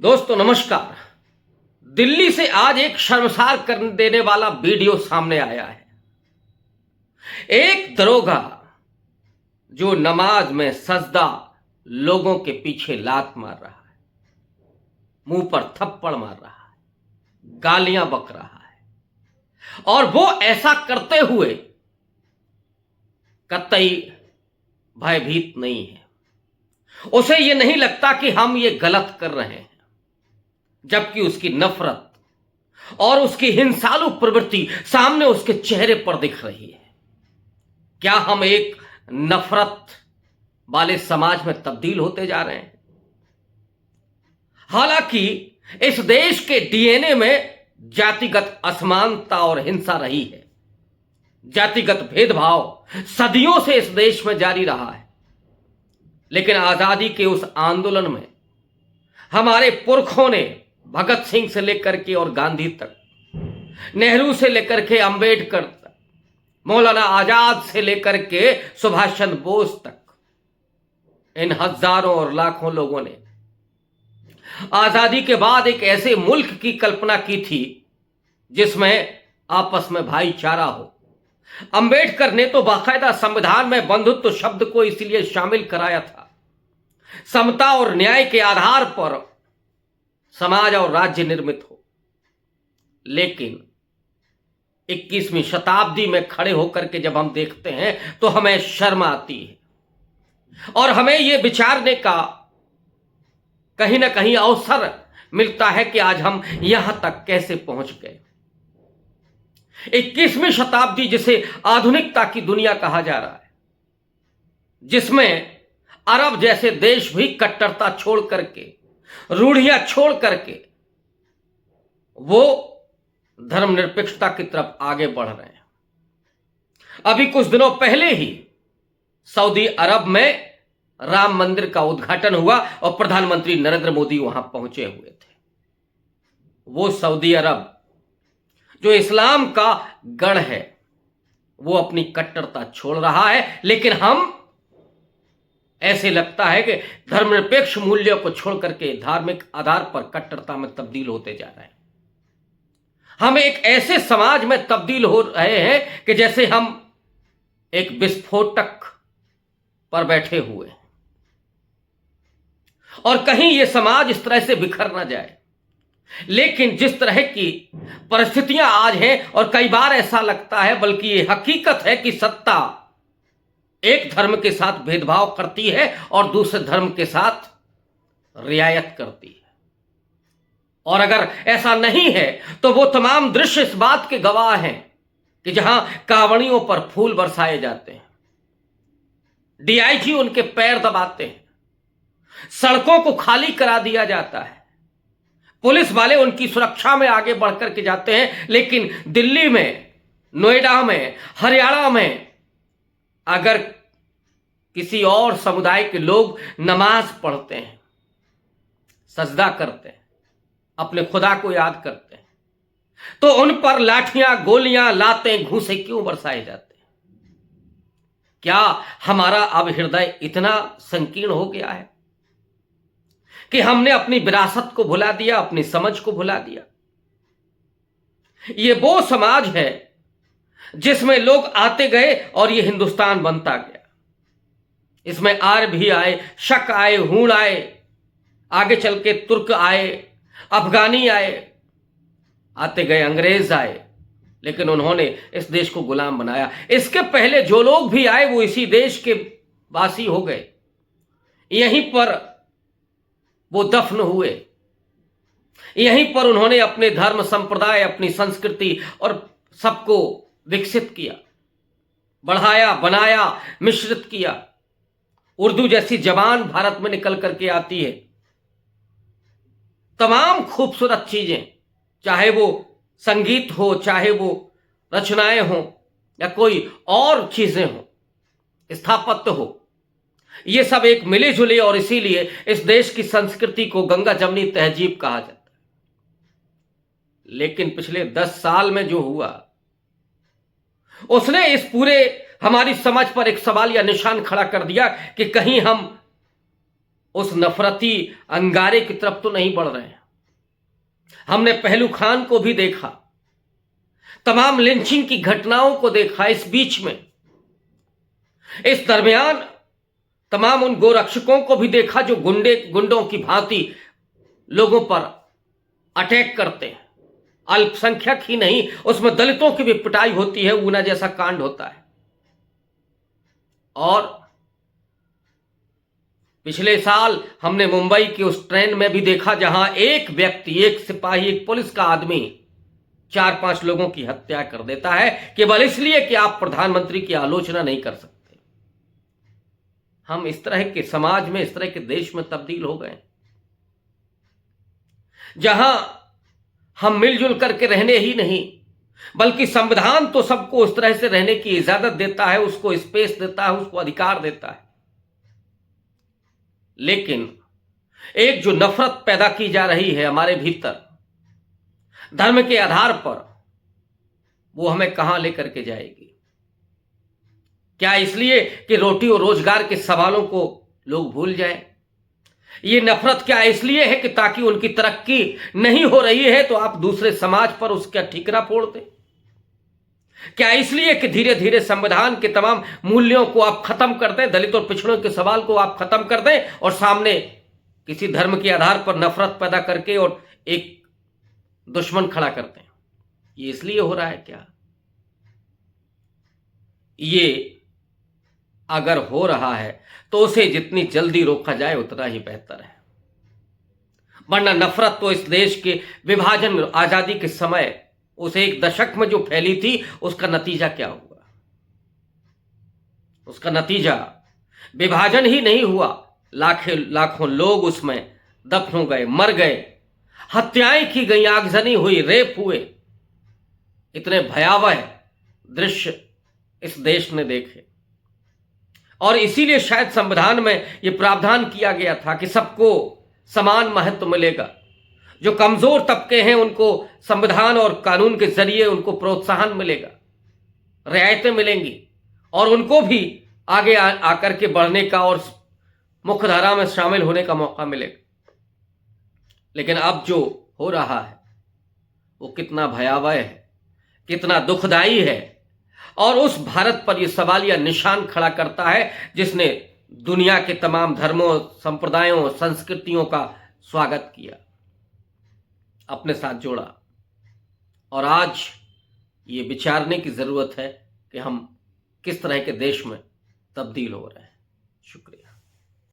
दोस्तों नमस्कार। दिल्ली से आज एक शर्मसार कर देने वाला वीडियो सामने आया है। एक दरोगा जो नमाज में सजदा लोगों के पीछे लात मार रहा है, मुंह पर थप्पड़ मार रहा है, गालियां बक रहा है और वो ऐसा करते हुए कतई भयभीत नहीं है। उसे ये नहीं लगता कि हम ये गलत कर रहे हैं, जबकि उसकी नफरत और उसकी हिंसालु प्रवृत्ति सामने उसके चेहरे पर दिख रही है। क्या हम एक नफरत वाले समाज में तब्दील होते जा रहे हैं? हालांकि इस देश के डीएनए में जातिगत असमानता और हिंसा रही है। जातिगत भेदभाव सदियों से इस देश में जारी रहा है, लेकिन आजादी के उस आंदोलन में हमारे पुरखों ने भगत सिंह से लेकर के और गांधी तक, नेहरू से लेकर के अंबेडकर तक, मौलाना आजाद से लेकर के सुभाष चंद्र बोस तक, इन हजारों और लाखों लोगों ने आजादी के बाद एक ऐसे मुल्क की कल्पना की थी जिसमें आपस में भाईचारा हो। अंबेडकर ने तो बाकायदा संविधान में बंधुत्व शब्द को इसलिए शामिल कराया था, समता और न्याय के आधार पर समाज और राज्य निर्मित हो। लेकिन 21वीं शताब्दी में खड़े होकर के जब हम देखते हैं तो हमें शर्म आती है और हमें यह विचारने का कहीं ना कहीं अवसर मिलता है कि आज हम यहां तक कैसे पहुंच गए। 21वीं शताब्दी जिसे आधुनिकता की दुनिया कहा जा रहा है, जिसमें अरब जैसे देश भी कट्टरता छोड़ करके, रूढ़ियां छोड़ करके वो धर्मनिरपेक्षता की तरफ आगे बढ़ रहे हैं। अभी कुछ दिनों पहले ही सऊदी अरब में राम मंदिर का उद्घाटन हुआ और प्रधानमंत्री नरेंद्र मोदी वहां पहुंचे हुए थे। वो सऊदी अरब जो इस्लाम का गढ़ है, वो अपनी कट्टरता छोड़ रहा है, लेकिन हम ऐसे लगता है कि धर्मनिरपेक्ष मूल्यों को छोड़ करके धार्मिक आधार पर कट्टरता में तब्दील होते जा रहे हैं। हम एक ऐसे समाज में तब्दील हो रहे हैं कि जैसे हम एक विस्फोटक पर बैठे हुए हैं और कहीं यह समाज इस तरह से बिखर ना जाए। लेकिन जिस तरह की परिस्थितियां आज हैं, और कई बार ऐसा लगता है, बल्कि यह हकीकत है कि सत्ता एक धर्म के साथ भेदभाव करती है और दूसरे धर्म के साथ रियायत करती है। और अगर ऐसा नहीं है तो वो तमाम दृश्य इस बात के गवाह हैं कि जहां कांवड़ियों पर फूल बरसाए जाते हैं, डीआईजी उनके पैर दबाते हैं, सड़कों को खाली करा दिया जाता है, पुलिस वाले उनकी सुरक्षा में आगे बढ़कर के जाते हैं। लेकिन दिल्ली में, नोएडा में, हरियाणा में अगर किसी और समुदाय के लोग नमाज पढ़ते हैं, सजदा करते हैं, अपने खुदा को याद करते हैं, तो उन पर लाठियां, गोलियां, लातें, घूंसे क्यों बरसाए जाते हैं? क्या हमारा अब हृदय इतना संकीर्ण हो गया है कि हमने अपनी विरासत को भुला दिया, अपनी समझ को भुला दिया? यह वो समाज है जिसमें लोग आते गए और यह हिंदुस्तान बनता गया। इसमें आर्य भी आए, शक आए, हूण आए, आगे चल के तुर्क आए, अफगानी आए, आते गए अंग्रेज आए, लेकिन उन्होंने इस देश को गुलाम बनाया। इसके पहले जो लोग भी आए वो इसी देश के वासी हो गए, यहीं पर वो दफन हुए, यहीं पर उन्होंने अपने धर्म, संप्रदाय, अपनी संस्कृति और सबको विकसित किया, बढ़ाया, बनाया, मिश्रित किया। उर्दू जैसी जबान भारत में निकल करके आती है। तमाम खूबसूरत चीजें, चाहे वो संगीत हो, चाहे वो रचनाएं हो, या कोई और चीजें हो, स्थापत्य हो, ये सब एक मिले जुले, और इसीलिए इस देश की संस्कृति को गंगा जमनी तहजीब कहा जाता है। लेकिन पिछले 10 साल में जो हुआ, उसने इस पूरे हमारी समझ पर एक सवाल या निशान खड़ा कर दिया कि कहीं हम उस नफरती अंगारे की तरफ तो नहीं बढ़ रहे हैं। हमने पहलू खान को भी देखा, तमाम लिंचिंग की घटनाओं को देखा। इस बीच में, इस दरमियान तमाम उन गोरक्षकों को भी देखा जो गुंडों की भांति लोगों पर अटैक करते हैं। अल्पसंख्यक ही नहीं, उसमें दलितों की भी पिटाई होती है, ऊना जैसा कांड होता है। और पिछले साल हमने मुंबई की उस ट्रेन में भी देखा जहां एक व्यक्ति, एक सिपाही, एक पुलिस का आदमी 4-5 लोगों की हत्या कर देता है केवल इसलिए कि आप प्रधानमंत्री की आलोचना नहीं कर सकते। हम इस तरह के समाज में, इस तरह के देश में तब्दील हो गए जहां हम मिलजुल करके रहने ही नहीं, बल्कि संविधान तो सबको उस तरह से रहने की इजाजत देता है, उसको स्पेस देता है, उसको अधिकार देता है। लेकिन एक जो नफरत पैदा की जा रही है हमारे भीतर धर्म के आधार पर, वो हमें कहां लेकर के जाएगी? क्या इसलिए कि रोटी और रोजगार के सवालों को लोग भूल जाएं? ये नफरत क्या इसलिए है कि ताकि उनकी तरक्की नहीं हो रही है तो आप दूसरे समाज पर उसका ठीकरा फोड़ दें? क्या इसलिए कि धीरे धीरे संविधान के तमाम मूल्यों को आप खत्म कर दें, दलित और पिछड़ों के सवाल को आप खत्म कर दें और सामने किसी धर्म के आधार पर नफरत पैदा करके और एक दुश्मन खड़ा करते हैं? ये इसलिए हो रहा है क्या? ये अगर हो रहा है तो उसे जितनी जल्दी रोका जाए उतना ही बेहतर है, वरना नफरत तो इस देश के विभाजन, आजादी के समय उस एक दशक में जो फैली थी, उसका नतीजा क्या हुआ? उसका नतीजा विभाजन ही नहीं हुआ, लाखों लोग उसमें दफन हो गए, मर गए, हत्याएं की गई, आगजनी हुई, रेप हुए। इतने भयावह दृश्य इस देश ने देखे और इसीलिए शायद संविधान में यह प्रावधान किया गया था कि सबको समान महत्व मिलेगा। जो कमजोर तबके हैं उनको संविधान और कानून के जरिए उनको प्रोत्साहन मिलेगा, रियायतें मिलेंगी और उनको भी आगे आकर के बढ़ने का और मुख्यधारा में शामिल होने का मौका मिलेगा। लेकिन अब जो हो रहा है वो कितना भयावह है, कितना दुखदाई है और उस भारत पर यह सवालिया निशान खड़ा करता है जिसने दुनिया के तमाम धर्मों, संप्रदायों, संस्कृतियों का स्वागत किया, अपने साथ जोड़ा। और आज ये विचारने की जरूरत है कि हम किस तरह के देश में तब्दील हो रहे हैं। शुक्रिया।